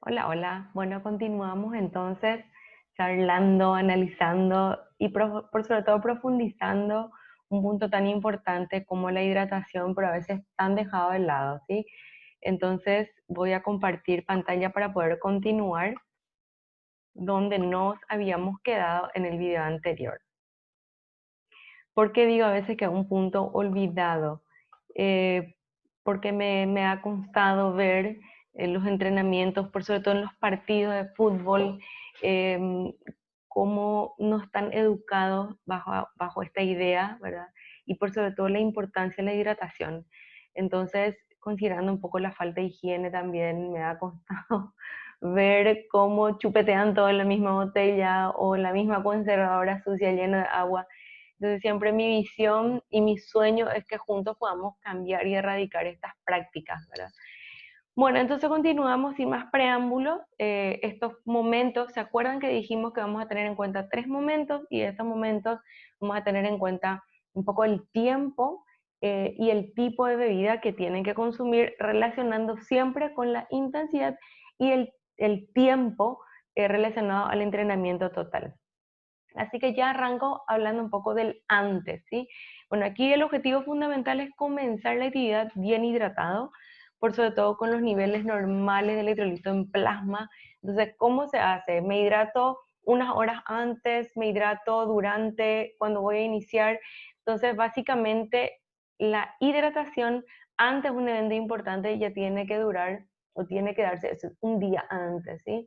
Hola, hola. Bueno, continuamos entonces charlando, analizando y por sobre todo profundizando un punto tan importante como la hidratación, pero a veces tan dejado de lado, ¿sí? Entonces voy a compartir pantalla para poder continuar donde nos habíamos quedado en el video anterior. ¿Por qué digo a veces que es un punto olvidado? Eh, Porque me ha costado ver los entrenamientos, por sobre todo en los partidos de fútbol, em, cómo no están educados bajo esta idea, ¿verdad? Y por sobre todo la importancia de la hidratación. Entonces, considerando un poco la falta de higiene también, me ha costado ver cómo chupetean todo en la misma botella o la misma conservadora sucia llena de agua. Entonces siempre mi visión y mi sueño es que juntos podamos cambiar y erradicar estas prácticas, ¿verdad? Bueno, entonces continuamos sin más preámbulos. Estos momentos, ¿se acuerdan que dijimos que vamos a tener en cuenta tres momentos? Y de estos momentos vamos a tener en cuenta un poco el tiempo y el tipo de bebida que tienen que consumir, relacionando siempre con la intensidad y el tiempo relacionado al entrenamiento total. Así que ya arranco hablando un poco del antes, ¿sí? Bueno, aquí el objetivo fundamental es comenzar la actividad bien hidratado, por sobre todo con los niveles normales de electrolito en plasma. Entonces, ¿cómo se hace? Me hidrato unas horas antes, me hidrato durante, cuando voy a iniciar. Entonces, básicamente, la hidratación antes de un evento importante ya tiene que durar o tiene que darse un día antes, ¿sí?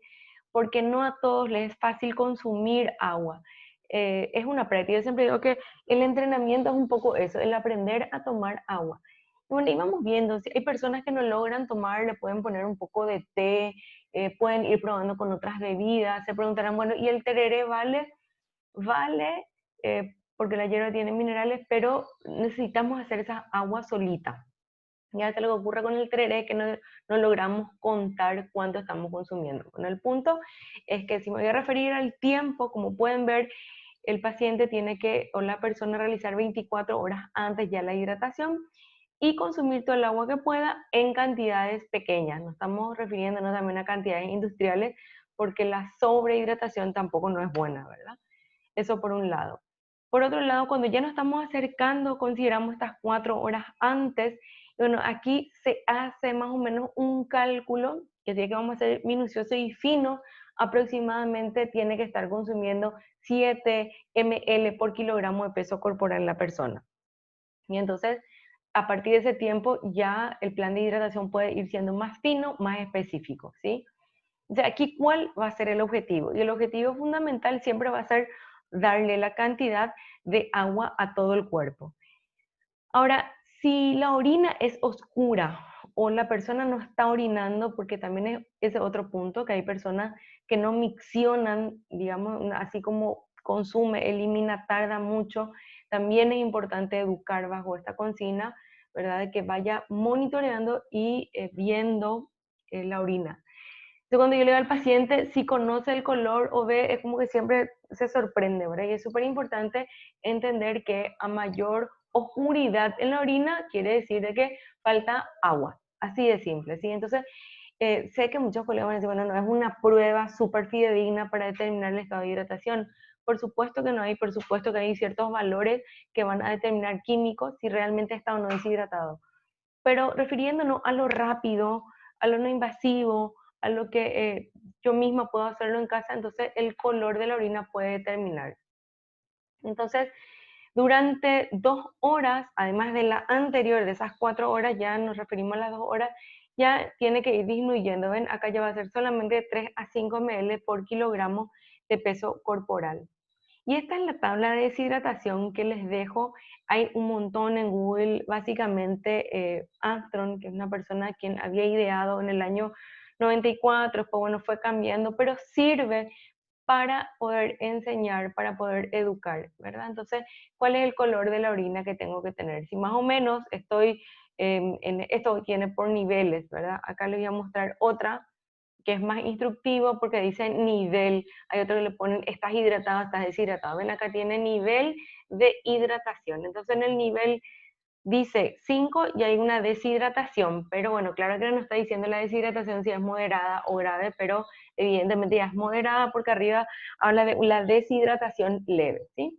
Porque no a todos les es fácil consumir agua. Es una práctica. Yo siempre digo que el entrenamiento es un poco eso, el aprender a tomar agua. Y bueno, íbamos viendo, si hay personas que no logran tomar, le pueden poner un poco de té, pueden ir probando con otras bebidas, se preguntarán, bueno, ¿y el tereré vale? Vale, porque la hierba tiene minerales, pero necesitamos hacer esa agua solita. Ya es lo que ocurre con el tereré, que no logramos contar cuánto estamos consumiendo. Bueno, el punto es que si me voy a referir al tiempo, como pueden ver, el paciente tiene que, o la persona, realizar 24 horas antes ya la hidratación y consumir todo el agua que pueda en cantidades pequeñas. No estamos refiriéndonos también a cantidades industriales porque la sobrehidratación tampoco no es buena, ¿verdad? Eso por un lado. Por otro lado, cuando ya nos estamos acercando, consideramos estas 4 horas antes. Bueno, aquí se hace más o menos un cálculo, que tiene que vamos a ser minucioso y fino, aproximadamente tiene que estar consumiendo 7 ml por kilogramo de peso corporal la persona. Y entonces, a partir de ese tiempo, ya el plan de hidratación puede ir siendo más fino, más específico, ¿sí? O sea, aquí, ¿cuál va a ser el objetivo? Y el objetivo fundamental siempre va a ser darle la cantidad de agua a todo el cuerpo. Ahora, si la orina es oscura o la persona no está orinando, porque también es ese otro punto, que hay personas que no miccionan, digamos, así como consume, elimina, tarda mucho, también es importante educar bajo esta consigna, ¿verdad? De que vaya monitoreando y viendo la orina. Entonces, cuando yo le digo al paciente, si conoce el color o ve, es como que siempre se sorprende, ¿verdad? Y es súper importante entender que a mayor oscuridad en la orina quiere decir de que falta agua, así de simple, ¿sí? Entonces, sé que muchos colegas van a decir, bueno, no es una prueba súper fidedigna para determinar el estado de hidratación. Por supuesto que no hay, por supuesto que hay ciertos valores que van a determinar químicos si realmente está o no deshidratado. Pero refiriéndonos a lo rápido, a lo no invasivo, a lo que yo misma puedo hacerlo en casa, entonces el color de la orina puede determinar. Entonces, durante 2 horas, además de la anterior, de esas 4 horas, ya nos referimos a las 2 horas, ya tiene que ir disminuyendo. ¿Ven? Acá ya va a ser solamente 3 a 5 ml por kilogramo de peso corporal. Y esta es la tabla de deshidratación que les dejo. Hay un montón en Google. Básicamente, Armstrong, que es una persona quien había ideado en el año 94, pues bueno, fue cambiando, pero sirve para poder enseñar, para poder educar, ¿verdad? Entonces, ¿cuál es el color de la orina que tengo que tener? Si más o menos estoy, esto tiene por niveles, ¿verdad? Acá les voy a mostrar otra que es más instructivo porque dice nivel. Hay otro que le ponen estás hidratado, estás deshidratado. Ven, acá tiene nivel de hidratación. Entonces, en el nivel dice 5 y hay una deshidratación, pero bueno, claro que no está diciendo la deshidratación si es moderada o grave, pero evidentemente ya es moderada porque arriba habla de la deshidratación leve, ¿sí?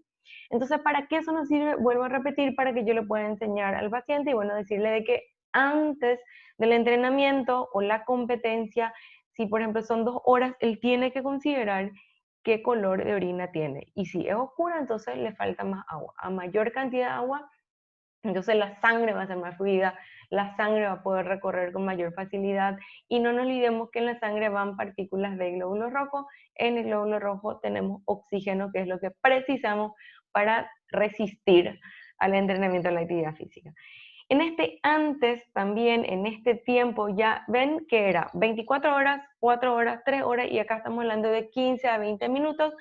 Entonces, ¿para qué eso nos sirve? Vuelvo a repetir, para que yo le pueda enseñar al paciente y bueno, decirle de que antes del entrenamiento o la competencia, si por ejemplo son 2 horas, él tiene que considerar qué color de orina tiene. Y si es oscura, entonces le falta más agua. A mayor cantidad de agua, entonces la sangre va a ser más fluida, la sangre va a poder recorrer con mayor facilidad y no nos olvidemos que en la sangre van partículas de glóbulo rojo. En el glóbulo rojo tenemos oxígeno, que es lo que precisamos para resistir al entrenamiento de la actividad física. En este antes también, en este tiempo, ya ven que era 24 horas, 4 horas, 3 horas y acá estamos hablando de 15 a 20 minutos.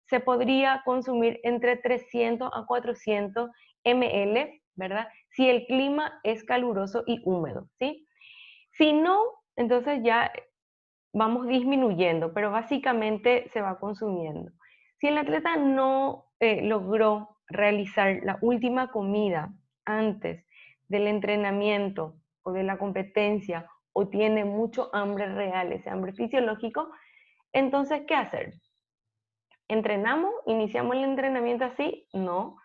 Se podría consumir entre 300 a 400 ml, ¿verdad? Si el clima es caluroso y húmedo, ¿sí? Si no, entonces ya vamos disminuyendo, pero básicamente se va consumiendo. Si el atleta no logró realizar la última comida antes del entrenamiento o de la competencia o tiene mucho hambre real, ese hambre fisiológico, entonces, ¿qué hacer? ¿Entrenamos? ¿Iniciamos el entrenamiento así? No.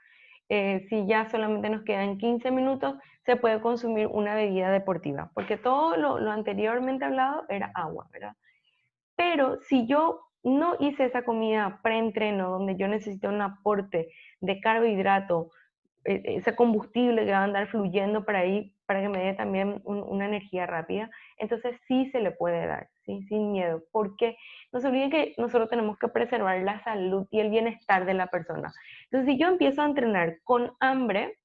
Si ya solamente nos quedan 15 minutos, se puede consumir una bebida deportiva, porque todo lo anteriormente hablado era agua, ¿verdad? Pero si yo no hice esa comida preentreno, donde yo necesito un aporte de carbohidrato, ese combustible que va a andar fluyendo por ahí para que me dé también una energía rápida, entonces sí se le puede dar, ¿sí? Sin miedo, porque no se olviden que nosotros tenemos que preservar la salud y el bienestar de la persona. Entonces, si yo empiezo a entrenar con hambre,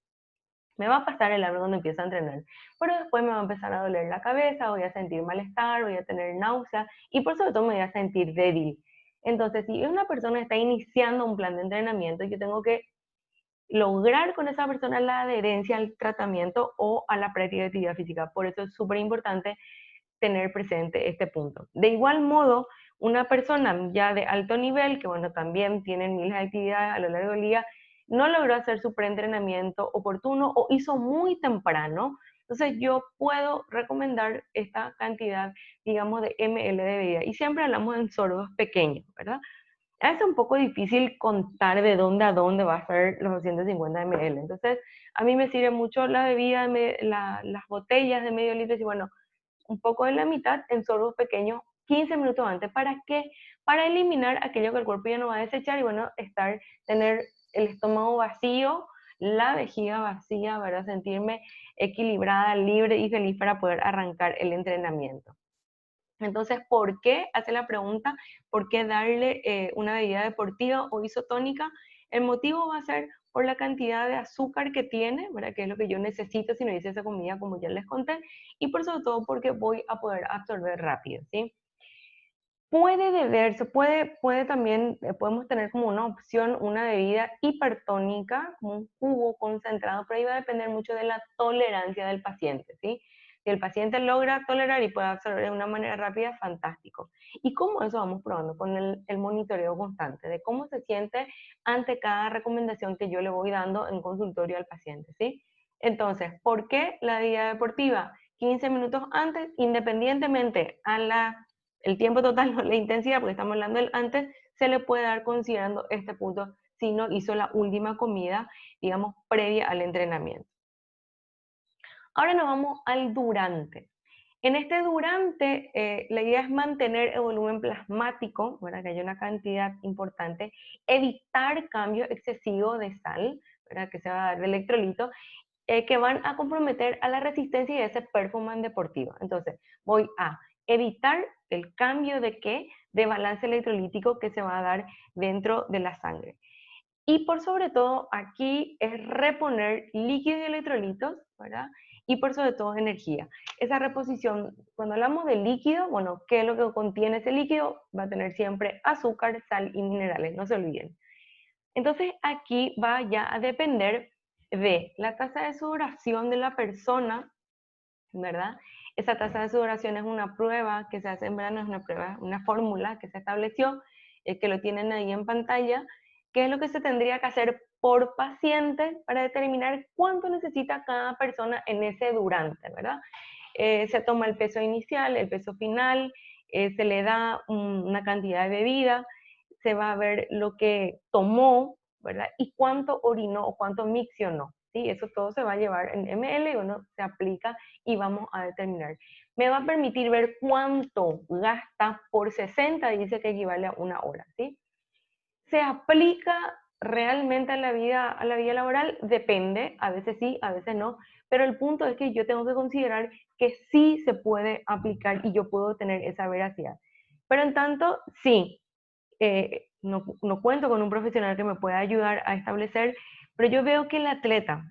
me va a pasar el hambre cuando empiezo a entrenar, pero después me va a empezar a doler la cabeza, voy a sentir malestar, voy a tener náusea y por sobre todo me voy a sentir débil. Entonces, si una persona está iniciando un plan de entrenamiento, yo tengo que lograr con esa persona la adherencia al tratamiento o a la práctica de actividad física. Por eso es súper importante tener presente este punto. De igual modo, una persona ya de alto nivel, que bueno, también tienen miles de actividades a lo largo del día, no logró hacer su preentrenamiento oportuno o hizo muy temprano, entonces yo puedo recomendar esta cantidad, digamos, de ml de bebida. Y siempre hablamos en sorbos pequeños, ¿verdad? Es un poco difícil contar de dónde a dónde va a ser los 250 ml. Entonces, a mí me sirve mucho la bebida, las botellas de medio litro, y bueno, un poco de la mitad en sorbos pequeños 15 minutos antes. ¿Para qué? Para eliminar aquello que el cuerpo ya no va a desechar y bueno, tener el estómago vacío, la vejiga vacía, ¿verdad? Sentirme equilibrada, libre y feliz para poder arrancar el entrenamiento. Entonces, ¿por qué? Hace la pregunta, ¿por qué darle una bebida deportiva o isotónica? El motivo va a ser por la cantidad de azúcar que tiene, ¿verdad? Que es lo que yo necesito si no hice esa comida, como ya les conté, y por sobre todo porque voy a poder absorber rápido, ¿sí? Puede beberse, puede también, podemos tener como una opción una bebida hipertónica, como un jugo concentrado, pero ahí va a depender mucho de la tolerancia del paciente, ¿sí? Si el paciente logra tolerar y puede absorber de una manera rápida, fantástico. ¿Y cómo eso vamos probando? Con el monitoreo constante de cómo se siente ante cada recomendación que yo le voy dando en consultorio al paciente, ¿sí? Entonces, ¿por qué la bebida deportiva? 15 minutos antes, independientemente a el tiempo total, no la intensidad, porque estamos hablando del antes, se le puede dar considerando este punto si no hizo la última comida, digamos, previa al entrenamiento. Ahora nos vamos al durante. En este durante, la idea es mantener el volumen plasmático, ¿verdad? Que haya una cantidad importante, evitar cambios excesivos de sal, ¿verdad? Que se va a dar de electrolito, que van a comprometer a la resistencia y a ese performance deportivo. Entonces, voy a evitar el cambio de qué, de balance electrolítico que se va a dar dentro de la sangre. Y por sobre todo, aquí es reponer líquidos y electrolitos, ¿verdad? Y por sobre todo energía. Esa reposición, cuando hablamos de líquido, bueno, ¿qué es lo que contiene ese líquido? Va a tener siempre azúcar, sal y minerales, no se olviden. Entonces aquí va ya a depender de la tasa de sudoración de la persona, ¿verdad? Esa tasa de sudoración es una prueba que se hace en verano, es una prueba, una fórmula que se estableció, que lo tienen ahí en pantalla, qué es lo que se tendría que hacer por paciente para determinar cuánto necesita cada persona en ese durante, ¿verdad? Se toma el peso inicial, el peso final, se le da una cantidad de bebida, se va a ver lo que tomó, ¿verdad? Y cuánto orinó o cuánto miccionó, ¿sí? Eso todo se va a llevar en ml y uno se aplica y vamos a determinar. Me va a permitir ver cuánto gasta por 60, dice que equivale a una hora, ¿sí? ¿Se aplica realmente a la vida laboral? Depende, a veces sí, a veces no, pero el punto es que yo tengo que considerar que sí se puede aplicar y yo puedo tener esa veracidad. Pero en tanto, sí, no cuento con un profesional que me pueda ayudar a establecer, pero yo veo que el atleta,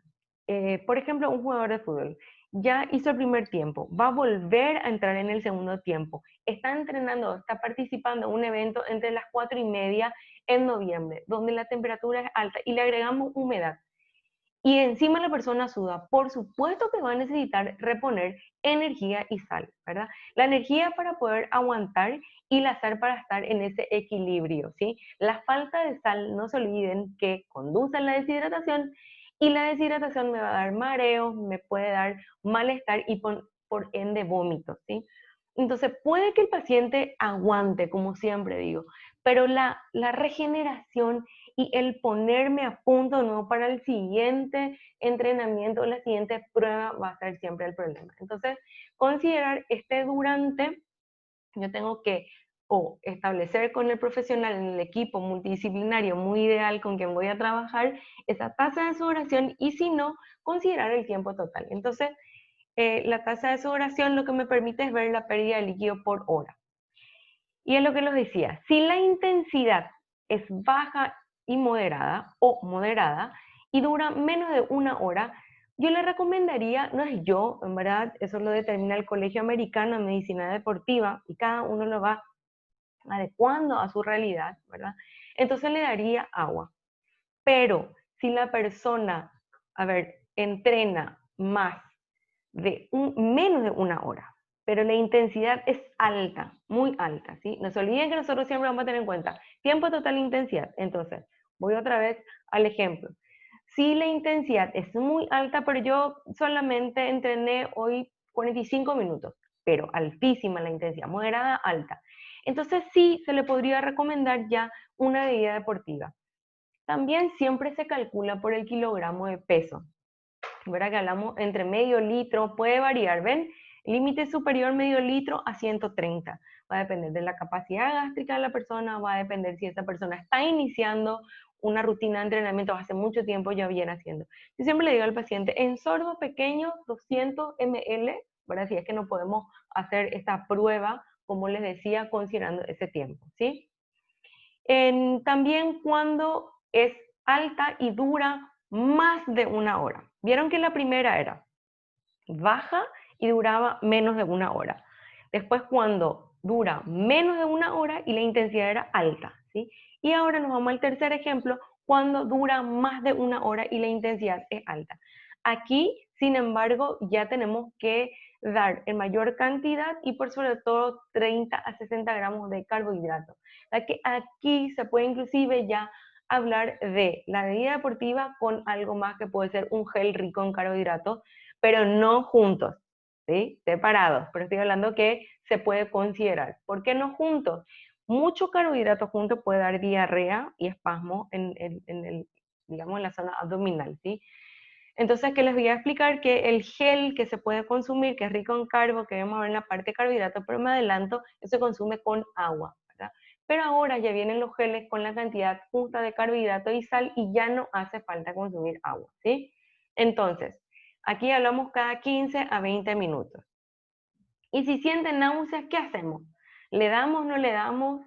por ejemplo, un jugador de fútbol, ya hizo el primer tiempo, va a volver a entrar en el segundo tiempo, está entrenando, está participando en un evento entre las 4:30 en noviembre, donde la temperatura es alta y le agregamos humedad y encima la persona suda, por supuesto que va a necesitar reponer energía y sal, ¿verdad? La energía para poder aguantar y la sal para estar en ese equilibrio, ¿sí? La falta de sal, no se olviden que conduce a la deshidratación y la deshidratación me va a dar mareos, me puede dar malestar y por ende vómitos, ¿sí? Entonces puede que el paciente aguante, como siempre digo, pero la regeneración y el ponerme a punto nuevo para el siguiente entrenamiento o la siguiente prueba va a ser siempre el problema. Entonces, considerar este durante, yo tengo que o establecer con el profesional en el equipo multidisciplinario muy ideal con quien voy a trabajar esa tasa de sudoración y si no, considerar el tiempo total. Entonces, la tasa de sudoración lo que me permite es ver la pérdida de líquido por hora. Y es lo que les decía, si la intensidad es baja y moderada o moderada y dura menos de una hora, yo le recomendaría, no es yo, en verdad, eso lo determina el Colegio Americano de Medicina Deportiva y cada uno lo va adecuando a su realidad, ¿verdad? Entonces le daría agua. Pero si la persona, a ver, entrena más menos de una hora, pero la intensidad es alta, muy alta, ¿sí? No se olviden que nosotros siempre vamos a tener en cuenta tiempo total e intensidad. Entonces, voy otra vez al ejemplo. Si la intensidad es muy alta, pero yo solamente entrené hoy 45 minutos, pero altísima la intensidad, moderada, alta. Entonces sí se le podría recomendar ya una bebida deportiva. También siempre se calcula por el kilogramo de peso. ¿Verdad? Que hablamos entre medio litro, puede variar, ¿ven? Límite superior medio litro a 130. Va a depender de la capacidad gástrica de la persona, va a depender si esa persona está iniciando una rutina de entrenamiento hace mucho tiempo ya viene haciendo. Yo siempre le digo al paciente, en sorbo pequeño, 200 ml, ¿verdad? Si es que no podemos hacer esta prueba, como les decía, considerando ese tiempo, ¿sí? También cuando es alta y dura más de una hora. Vieron que la primera era baja y duraba menos de una hora. Después cuando dura menos de una hora y la intensidad era alta, ¿sí? Y ahora nos vamos al tercer ejemplo, cuando dura más de una hora y la intensidad es alta. Aquí, sin embargo, ya tenemos que dar en mayor cantidad y por sobre todo 30 a 60 gramos de carbohidratos. Aquí se puede inclusive ya hablar de la bebida deportiva con algo más que puede ser un gel rico en carbohidratos, pero no juntos, ¿sí? Separados, pero estoy hablando que se puede considerar. ¿Por qué no juntos? Mucho carbohidrato junto puede dar diarrea y espasmo digamos, en la zona abdominal, ¿sí? Entonces, que les voy a explicar que el gel que se puede consumir, que es rico en carbo, que vamos a ver en la parte de carbohidratos, pero me adelanto, eso se consume con agua, ¿verdad? Pero ahora ya vienen los geles con la cantidad justa de carbohidrato y sal y ya no hace falta consumir agua, ¿sí? Entonces, aquí hablamos cada 15 a 20 minutos. Y si sienten náuseas, ¿qué hacemos? ¿Le damos, no le damos?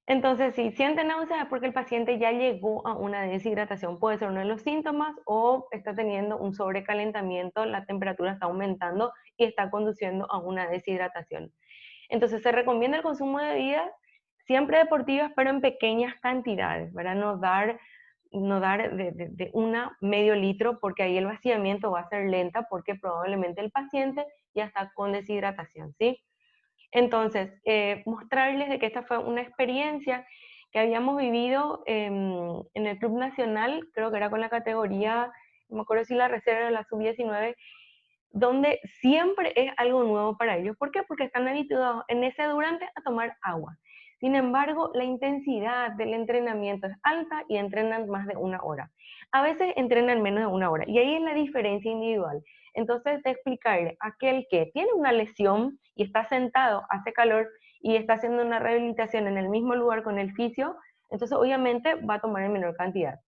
Entonces, si sienten náuseas es porque el paciente ya llegó a una deshidratación, puede ser uno de los síntomas o está teniendo un sobrecalentamiento, la temperatura está aumentando y está conduciendo a una deshidratación. Entonces, se recomienda el consumo de bebidas siempre deportivas, pero en pequeñas cantidades, ¿verdad? No dar de una medio litro porque ahí el vaciamiento va a ser lenta porque probablemente el paciente ya está con deshidratación, ¿sí? Entonces, mostrarles de que esta fue una experiencia que habíamos vivido en el Club Nacional, creo que era con la categoría, no me acuerdo si la reserva o la sub-19, donde siempre es algo nuevo para ellos. ¿Por qué? Porque están habituados en ese durante a tomar agua. Sin embargo, la intensidad del entrenamiento es alta y entrenan más de una hora. A veces entrenan menos de una hora y ahí es la diferencia individual. Entonces, de explicarle a aquel que tiene una lesión y está sentado, hace calor y está haciendo una rehabilitación en el mismo lugar con el fisio, entonces obviamente va a tomar en menor cantidad.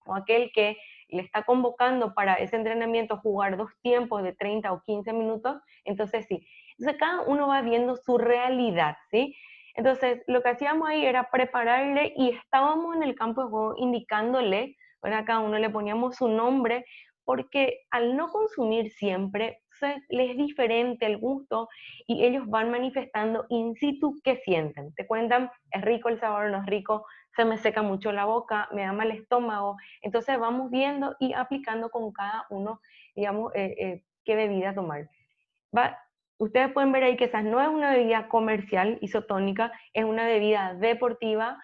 O aquel que le está convocando para ese entrenamiento jugar 2 tiempos de 30 o 15 minutos, entonces sí. Entonces cada uno va viendo su realidad, ¿sí? Entonces lo que hacíamos ahí era prepararle y estábamos en el campo de juego indicándole, bueno, a cada uno le poníamos su nombre, porque al no consumir siempre, les es diferente el gusto y ellos van manifestando in situ qué sienten. Te cuentan, es rico el sabor, no es rico, se me seca mucho la boca, me da mal estómago. Entonces vamos viendo y aplicando con cada uno, digamos, qué bebida tomar. Va, ustedes pueden ver ahí que esa no es una bebida comercial isotónica, es una bebida deportiva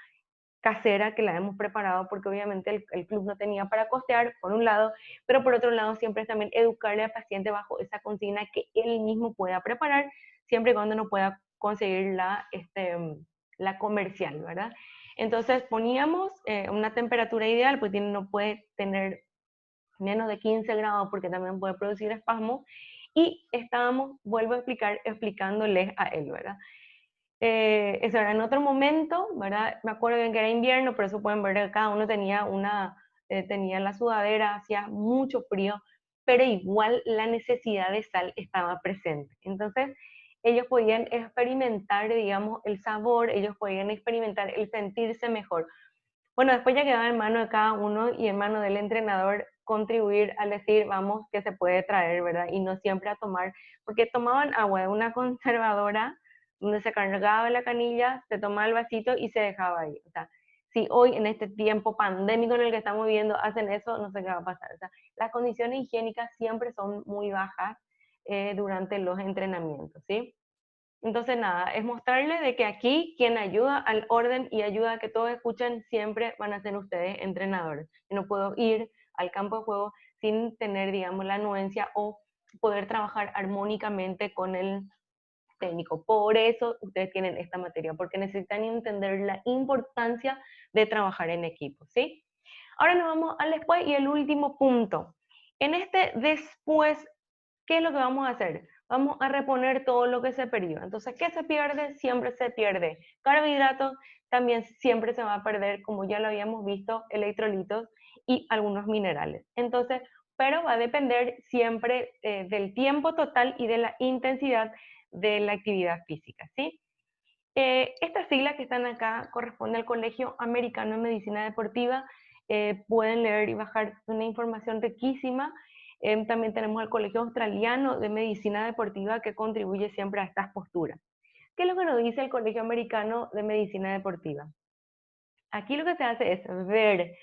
casera que la hemos preparado porque obviamente el club no tenía para costear, por un lado, pero por otro lado siempre es también educarle al paciente bajo esa consigna que él mismo pueda preparar, siempre y cuando no pueda conseguir la comercial, ¿verdad? Entonces poníamos una temperatura ideal, pues no puede tener menos de 15 grados porque también puede producir espasmo, y estábamos, vuelvo a explicar, explicándoles a él, ¿verdad? Eso era en otro momento, ¿verdad? Me acuerdo bien que era invierno, por eso pueden ver que cada uno tenía la sudadera, hacía mucho frío, pero igual la necesidad de sal estaba presente. Entonces, ellos podían experimentar, digamos, el sabor, ellos podían experimentar el sentirse mejor. Bueno, después ya quedaba en mano de cada uno y en mano del entrenador contribuir al decir, vamos, que se puede traer, ¿verdad? Y no siempre a tomar, porque tomaban agua de una conservadora donde se cargaba la canilla, se tomaba el vasito y se dejaba ahí. O sea, si hoy en este tiempo pandémico en el que estamos viviendo hacen eso, no sé qué va a pasar. O sea, las condiciones higiénicas siempre son muy bajas durante los entrenamientos, ¿sí? Entonces, nada, es mostrarle de que aquí quien ayuda al orden y ayuda a que todos escuchen siempre van a ser ustedes entrenadores. Yo no puedo ir al campo de juego sin tener, digamos, la anuencia o poder trabajar armónicamente con el técnico. Por eso ustedes tienen esta materia, porque necesitan entender la importancia de trabajar en equipo, ¿sí? Ahora nos vamos al después y el último punto. En este después, ¿qué es lo que vamos a hacer? Vamos a reponer todo lo que se perdió. Entonces, ¿qué se pierde? Siempre se pierde. Carbohidratos también siempre se va a perder, como ya lo habíamos visto, electrolitos y algunos minerales. Entonces, pero va a depender siempre del tiempo total y de la intensidad de la actividad física, ¿sí? Estas siglas que están acá corresponden al Colegio Americano de Medicina Deportiva. Pueden leer y bajar una información riquísima. También tenemos al Colegio Australiano de Medicina Deportiva que contribuye siempre a estas posturas. ¿Qué es lo que nos dice el Colegio Americano de Medicina Deportiva? Aquí lo que se hace es ver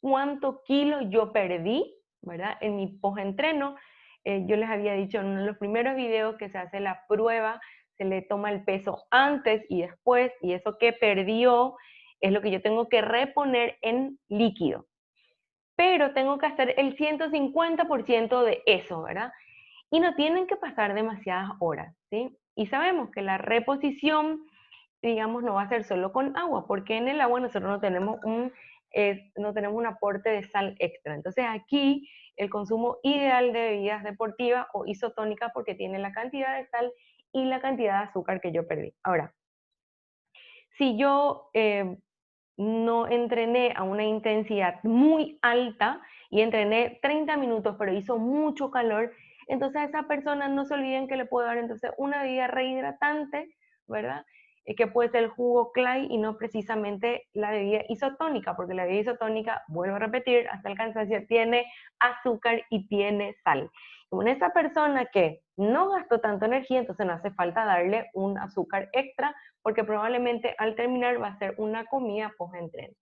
cuánto kilos yo perdí, ¿verdad? En mi postentreno. Yo les había dicho en uno de los primeros videos que se hace la prueba, se le toma el peso antes y después, y eso que perdió es lo que yo tengo que reponer en líquido. Pero tengo que hacer el 150% de eso, ¿verdad? Y no tienen que pasar demasiadas horas, ¿sí? Y sabemos que la reposición, digamos, no va a ser solo con agua, porque en el agua nosotros no tenemos un aporte de sal extra. Entonces aquí el consumo ideal de bebidas deportivas o isotónicas porque tiene la cantidad de sal y la cantidad de azúcar que yo perdí. Ahora, si yo no entrené a una intensidad muy alta y entrené 30 minutos, pero hizo mucho calor, entonces a esa persona no se olviden que le puedo dar entonces una bebida rehidratante, ¿verdad? Que puede ser el jugo Clay y no precisamente la bebida isotónica, porque la bebida isotónica, vuelvo a repetir, hasta el cansancio, tiene azúcar y tiene sal. Con esa persona que no gastó tanta energía, entonces no hace falta darle un azúcar extra, porque probablemente al terminar va a ser una comida post-entreno.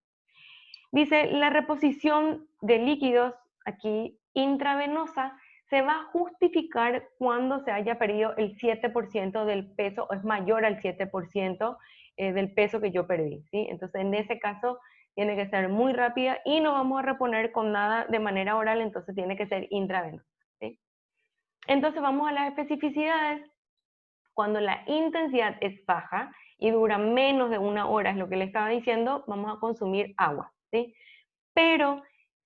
Dice, la reposición de líquidos aquí intravenosa se va a justificar cuando se haya perdido el 7% del peso o es mayor al 7% del peso que yo perdí, ¿sí? Entonces, en ese caso, tiene que ser muy rápida y no vamos a reponer con nada de manera oral, entonces tiene que ser intravenosa, ¿sí? Entonces, vamos a las especificidades. Cuando la intensidad es baja y dura menos de 1 hora, es lo que le estaba diciendo, vamos a consumir agua, ¿sí? Pero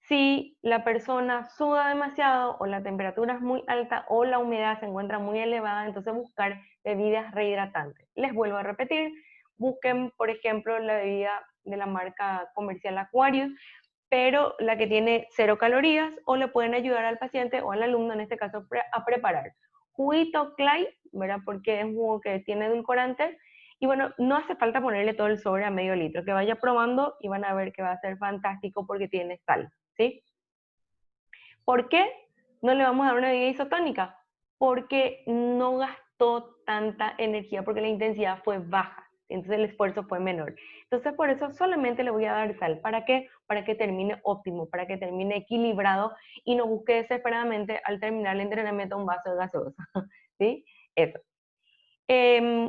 si la persona suda demasiado o la temperatura es muy alta o la humedad se encuentra muy elevada, entonces buscar bebidas rehidratantes. Les vuelvo a repetir, busquen, por ejemplo, la bebida de la marca comercial Aquarius, pero la que tiene 0 calorías, o le pueden ayudar al paciente o al alumno, en este caso, a preparar juguito Clay, ¿verdad? Porque es un jugo que tiene edulcorantes, y bueno, no hace falta ponerle todo el sobre a medio litro, que vaya probando y van a ver que va a ser fantástico porque tiene sal, ¿sí? ¿Por qué no le vamos a dar una bebida isotónica? Porque no gastó tanta energía, porque la intensidad fue baja, entonces el esfuerzo fue menor. Entonces por eso solamente le voy a dar sal. ¿Para qué? Para que termine óptimo, para que termine equilibrado y no busque desesperadamente al terminar el entrenamiento un vaso de gaseosa. ¿Sí? Eso.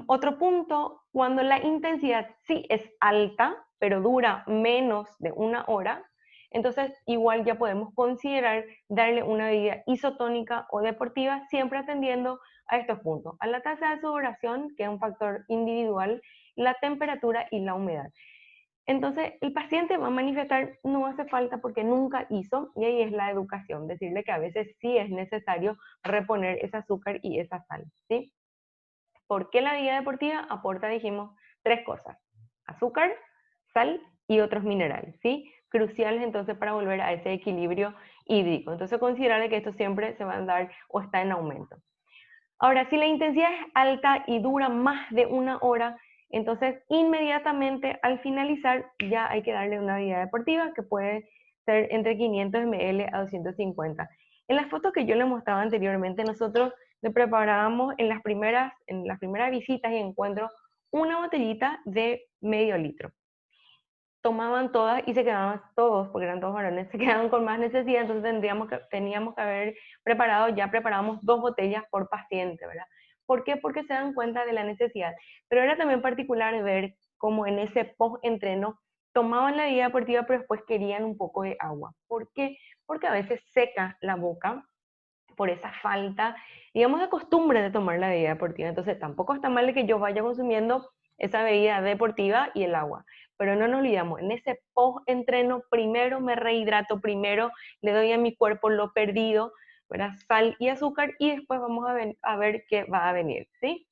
Otro punto, cuando la intensidad sí es alta, pero dura menos de 1 hora, entonces igual ya podemos considerar darle una bebida isotónica o deportiva, siempre atendiendo a estos puntos: a la tasa de sudoración, que es un factor individual, la temperatura y la humedad. Entonces, el paciente va a manifestar, no hace falta porque nunca hizo, y ahí es la educación, decirle que a veces sí es necesario reponer ese azúcar y esa sal, ¿sí? ¿Por qué la bebida deportiva aporta, dijimos, 3 cosas: azúcar, sal y otros minerales, ¿sí? Cruciales entonces para volver a ese equilibrio hídrico. Entonces considerar que esto siempre se va a dar o está en aumento. Ahora, si la intensidad es alta y dura más de 1 hora, entonces inmediatamente al finalizar ya hay que darle una bebida deportiva que puede ser entre 500 ml a 250. En las fotos que yo les mostraba anteriormente, nosotros le preparábamos en las primeras visitas y encuentros una botellita de medio litro. Tomaban todas y se quedaban todos, porque eran todos varones, se quedaban con más necesidad, entonces teníamos que haber preparado, ya preparamos 2 botellas por paciente, ¿verdad? ¿Por qué? Porque se dan cuenta de la necesidad. Pero era también particular ver cómo en ese post-entreno tomaban la bebida deportiva, pero después querían un poco de agua. ¿Por qué? Porque a veces seca la boca por esa falta, digamos, de costumbre de tomar la bebida deportiva. Entonces, tampoco está mal de que yo vaya consumiendo esa bebida deportiva y el agua. Pero no nos olvidamos, en ese post-entreno, primero me rehidrato, primero le doy a mi cuerpo lo perdido, ¿verdad? Sal y azúcar, y después vamos a ver qué va a venir, ¿sí?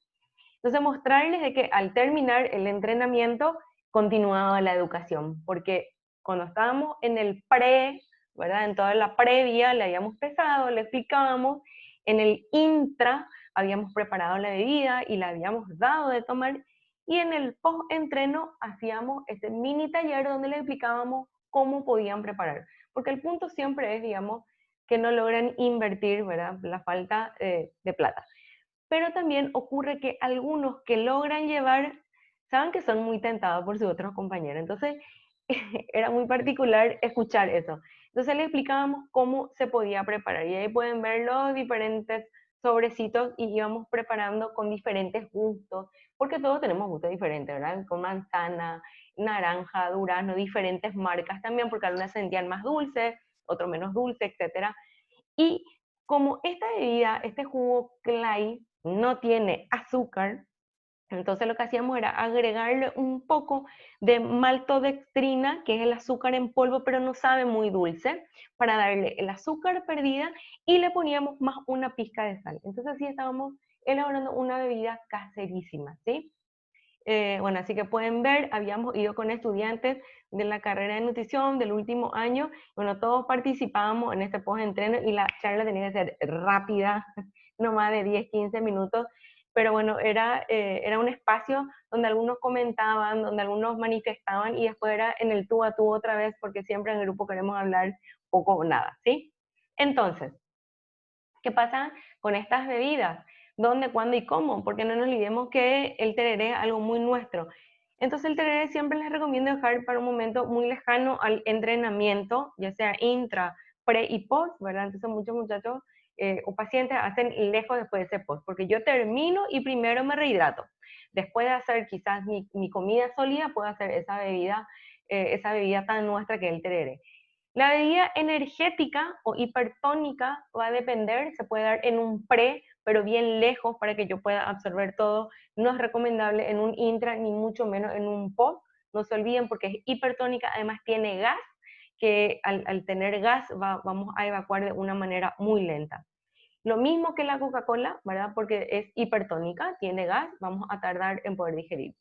Entonces, mostrarles de que al terminar el entrenamiento, continuaba la educación, porque cuando estábamos en el pre, ¿verdad? En toda la previa le habíamos pesado, le explicábamos, en el intra habíamos preparado la bebida y la habíamos dado de tomar, y en el post-entreno hacíamos este mini taller donde le explicábamos cómo podían preparar, porque el punto siempre es, digamos, que no logran invertir, ¿verdad? La falta de plata. Pero también ocurre que algunos que logran llevar, saben que son muy tentados por sus otros compañeros. Entonces, era muy particular escuchar eso. Entonces le explicábamos cómo se podía preparar, y ahí pueden ver los diferentes sobrecitos y íbamos preparando con diferentes gustos, porque todos tenemos gustos diferentes, ¿verdad? Con manzana, naranja, durazno, diferentes marcas también, porque algunas se sentían más dulces, otros menos dulces, etcétera. Y como esta bebida, este jugo Clay, no tiene azúcar, entonces lo que hacíamos era agregarle un poco de maltodextrina, que es el azúcar en polvo, pero no sabe muy dulce, para darle el azúcar perdida, y le poníamos más una pizca de sal. Entonces así estábamos elaborando una bebida caserísima, ¿sí? Bueno, así que pueden ver, habíamos ido con estudiantes de la carrera de nutrición del último año. Bueno, todos participábamos en este post-entreno y la charla tenía que ser rápida, no más de 10, 15 minutos. Pero bueno, era un espacio donde algunos comentaban, donde algunos manifestaban, y después era en el tú a tú otra vez, porque siempre en el grupo queremos hablar poco o nada, ¿sí? Entonces, ¿qué pasa con estas bebidas? ¿Dónde, cuándo y cómo? Porque no nos olvidemos que el tereré es algo muy nuestro. Entonces el tereré siempre les recomiendo dejar para un momento muy lejano al entrenamiento, ya sea intra, pre y post, ¿verdad? Entonces muchos muchachos o pacientes hacen lejos después de ese post, porque yo termino y primero me rehidrato. Después de hacer quizás mi comida sólida, puedo hacer esa bebida tan nuestra que es el tereré. La bebida energética o hipertónica va a depender, se puede dar en un pre, pero bien lejos para que yo pueda absorber todo. No es recomendable en un intra, ni mucho menos en un post. No se olviden porque es hipertónica, además tiene gas, que al tener gas vamos a evacuar de una manera muy lenta. Lo mismo que la Coca-Cola, ¿verdad? Porque es hipertónica, tiene gas, vamos a tardar en poder digerir.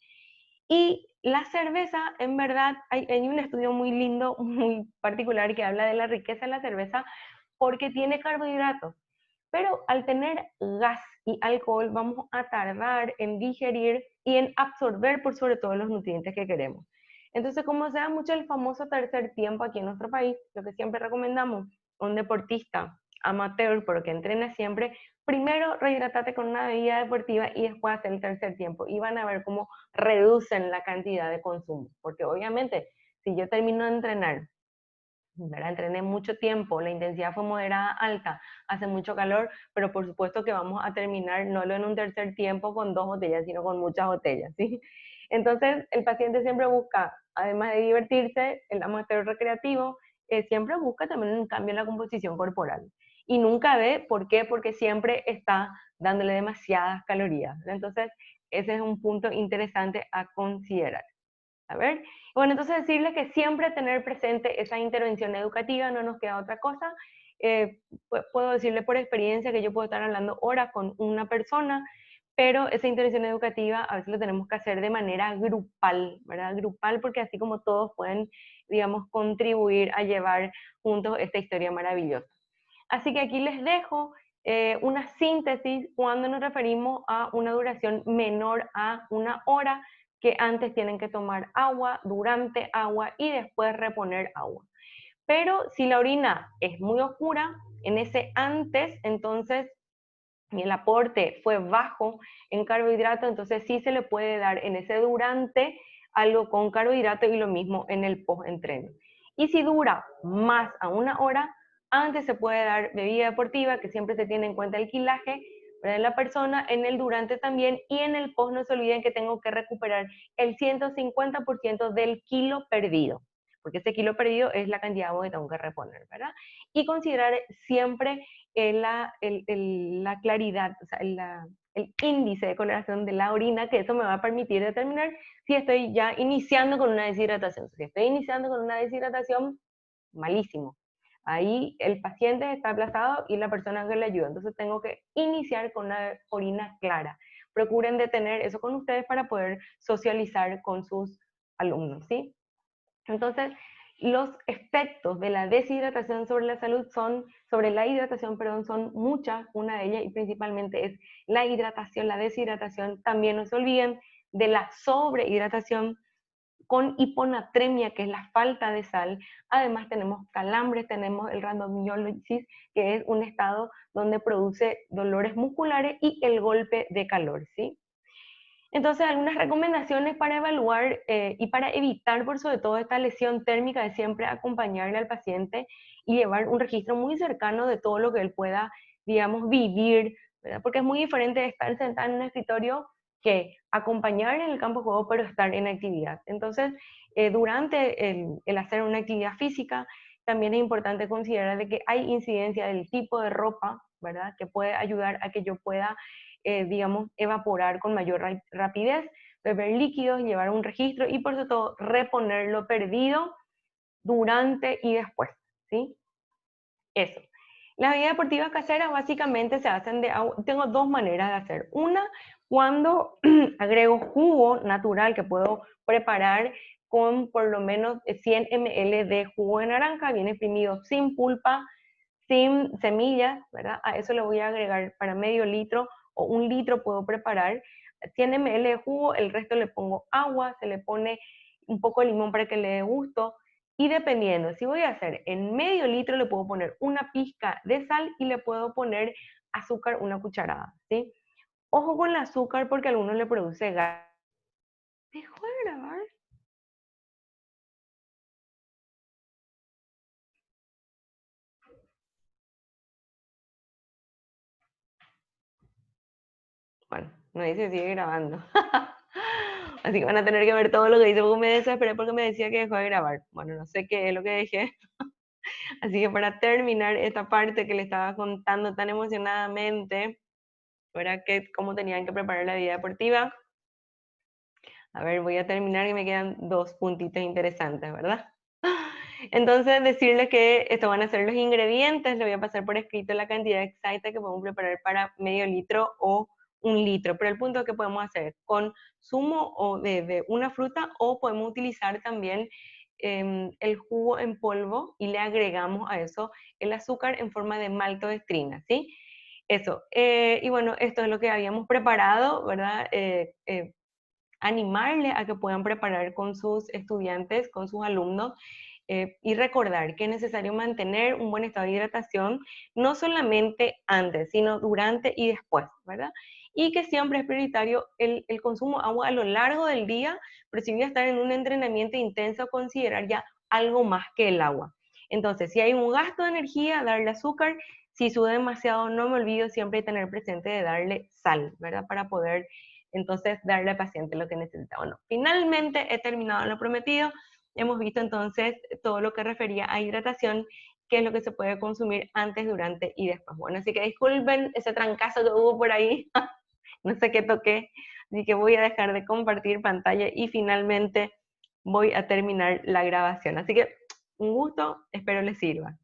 Y la cerveza, en verdad, hay un estudio muy lindo, muy particular que habla de la riqueza de la cerveza porque tiene carbohidratos. Pero al tener gas y alcohol vamos a tardar en digerir y en absorber por sobre todo los nutrientes que queremos. Entonces, como se da mucho el famoso tercer tiempo aquí en nuestro país, lo que siempre recomendamos a un deportista amateur, pero que entrene siempre, primero rehidratate con una bebida deportiva y después hacer el tercer tiempo. Y van a ver cómo reducen la cantidad de consumo. Porque obviamente, si yo termino de entrenar, ¿verdad? Entrené mucho tiempo, la intensidad fue moderada, alta, hace mucho calor, pero por supuesto que vamos a terminar no en un tercer tiempo con 2 botellas, sino con muchas botellas, ¿sí? Entonces, el paciente siempre busca, además de divertirse, el amateur recreativo, siempre busca también un cambio en la composición corporal. Y nunca ve, ¿por qué? Porque siempre está dándole demasiadas calorías. Entonces, ese es un punto interesante a considerar. A ver, bueno, entonces decirle que siempre tener presente esa intervención educativa, no nos queda otra cosa. Puedo decirle por experiencia que yo puedo estar hablando horas con una persona, pero esa intervención educativa a veces lo tenemos que hacer de manera grupal, ¿verdad? Grupal porque así como todos pueden, digamos, contribuir a llevar juntos esta historia maravillosa. Así que aquí les dejo una síntesis cuando nos referimos a una duración menor a 1 hora, que antes tienen que tomar agua, durante agua y después reponer agua. Pero si la orina es muy oscura, en ese antes, entonces el aporte fue bajo en carbohidrato, entonces sí se le puede dar en ese durante algo con carbohidrato y lo mismo en el post-entreno. Y si dura más a 1 hora, antes se puede dar bebida deportiva, que siempre se tiene en cuenta el quilaje de la persona, en el durante también, y en el post no se olviden que tengo que recuperar el 150% del kilo perdido, porque ese kilo perdido es la cantidad de agua que tengo que reponer, ¿verdad? Y considerar siempre la claridad, o sea, el índice de coloración de la orina, que eso me va a permitir determinar si estoy ya iniciando con una deshidratación. Si estoy iniciando con una deshidratación, malísimo. Ahí el paciente está aplazado y la persona que le ayuda. Entonces tengo que iniciar con una orina clara. Procuren de tener eso con ustedes para poder socializar con sus alumnos, ¿sí? Entonces, los efectos de la deshidratación sobre la salud sobre la hidratación, perdón, son muchas, una de ellas y principalmente es la hidratación, la deshidratación. También no se olviden de la sobrehidratación con hiponatremia, que es la falta de sal. Además tenemos calambres, tenemos el rhabdomiólisis, que es un estado donde produce dolores musculares y el golpe de calor, ¿sí? Entonces, algunas recomendaciones para evaluar y para evitar, por sobre todo, esta lesión térmica, es siempre acompañarle al paciente y llevar un registro muy cercano de todo lo que él pueda, digamos, vivir, ¿verdad? Porque es muy diferente estar sentado en un escritorio que acompañar en el campo de juego, pero estar en actividad. Entonces, durante el hacer una actividad física, también es importante considerar de que hay incidencia del tipo de ropa, ¿verdad? Que puede ayudar a que yo pueda digamos, evaporar con mayor rapidez, beber líquidos, llevar un registro y por sobre todo reponer lo perdido durante y después, ¿sí? Eso. Las bebidas deportivas caseras básicamente se hacen de agua. Tengo dos maneras de hacer. Una, cuando agrego jugo natural que puedo preparar con por lo menos 100 ml de jugo de naranja, bien exprimido, sin pulpa, sin semillas, ¿verdad? A eso le voy a agregar para medio litro o 1 litro puedo preparar 100 ml de jugo, el resto le pongo agua, se le pone un poco de limón para que le dé gusto y dependiendo, si voy a hacer en medio litro le puedo poner una pizca de sal y le puedo poner azúcar 1 cucharada, ¿sí? Ojo con el azúcar porque a algunos le produce gas. Dejo de grabar. no dice sigue grabando. Así que van a tener que ver todo lo que dice, porque me desesperé porque me decía que dejó de grabar. Bueno, no sé qué es lo que dejé. Así que para terminar esta parte que le estaba contando tan emocionadamente, era que cómo tenían que preparar la vida deportiva. A ver, voy a terminar y me quedan dos puntitos interesantes, ¿verdad? Entonces, decirles que estos van a ser los ingredientes. Le voy a pasar por escrito la cantidad exacta que podemos preparar para medio litro o un litro. Pero el punto es que podemos hacer con zumo o de una fruta, o podemos utilizar también el jugo en polvo y le agregamos a eso el azúcar en forma de maltodextrina, ¿sí? Eso. Y bueno, esto es lo que habíamos preparado, ¿verdad? Animarle a que puedan preparar con sus estudiantes, con sus alumnos, y recordar que es necesario mantener un buen estado de hidratación, no solamente antes, sino durante y después, ¿verdad? Y que siempre es prioritario el consumo de agua a lo largo del día, pero si voy a estar en un entrenamiento intenso, considerar ya algo más que el agua. Entonces, si hay un gasto de energía, darle azúcar. Si sube demasiado, no me olvido siempre de tener presente de darle sal, ¿verdad? Para poder entonces darle al paciente lo que necesita. Bueno, finalmente he terminado lo prometido. Hemos visto entonces todo lo que refería a hidratación, qué es lo que se puede consumir antes, durante y después. Bueno, así que disculpen ese trancazo que hubo por ahí, no sé qué toqué, así que voy a dejar de compartir pantalla y finalmente voy a terminar la grabación. Así que un gusto, espero les sirva.